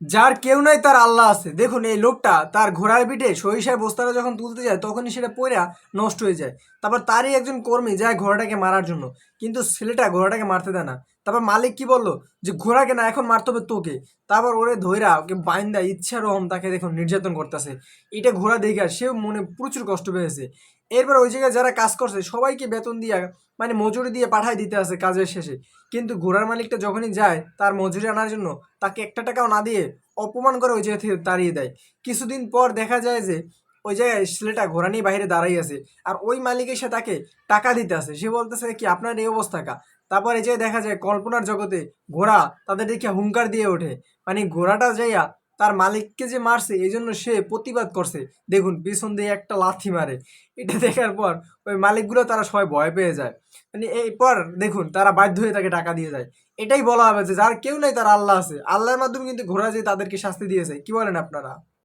যার কেউ নাই তার আল্লাহ আছে। দেখুন এই লোকটা তার ঘোড়ার পিঠে সরিষার বস্তাটা যখন তুলতে যায় তখনই সেটা পইড়া নষ্ট হয়ে যায়। তারপর তারই একজন কর্মী যায় ঘোড়াটাকে মারার জন্য, কিন্তু ছেলেটা ঘোড়াটাকে মারতে দেয় না। তারপর মালিক কি বললো যে ঘোড়াকে না, এখন মারতে হবে তোকে। তারপর ওরে ধইরা ওকে বাইন্দা ইচ্ছারকম তাকে দেখুন নির্যাতন করতেছে। এটা ঘোড়া দেখা সেও মনে প্রচুর কষ্ট পেয়েছে। এরপর ওই জায়গায় যারা কাজ করছে সবাইকে বেতন দিয়া মানে মজুরি দিয়ে পাঠায় দিতে আছে কাজের শেষে। কিন্তু ঘোড়ার মালিকটা যখনই যায় তার মজুরি আনার জন্য তাকে একটা টাকাও না দিয়ে অপমান করে ওই জায়গা থেকে তাড়িয়ে দেয়। কিছুদিন পর দেখা যায় যে ওই জায়গায় ছেলেটা ঘোড়া নিয়ে বাইরে দাঁড়াই আছে, আর ওই মালিক এসে তাকে টাকা দিতে আছে। সে বলতেছে কি আপনার এই অবস্থা কা। তারপর এই যে দেখা যায় কল্পনার জগতে ঘোড়া তাদের দেখে হুঙ্কার দিয়ে ওঠে। মানে ঘোড়াটা যাইয়া তার মালিককে যে মারছে এই জন্য সে প্রতিবাদ করছে। দেখুন পিছন দিয়ে একটা লাথি মারে। এটা দেখার পর ওই মালিকগুলো তারা সবাই ভয় পেয়ে যায়। মানে এরপর দেখুন তারা বাধ্য হয়ে তাকে টাকা দিয়ে যায়। এটাই বলা হবে যে যার কেউ নাই তার আল্লাহ আছে। আল্লাহর মাধ্যমে কিন্তু ঘোড়া যে তাদেরকে শাস্তি দিয়েছে। কি বলেন আপনারা?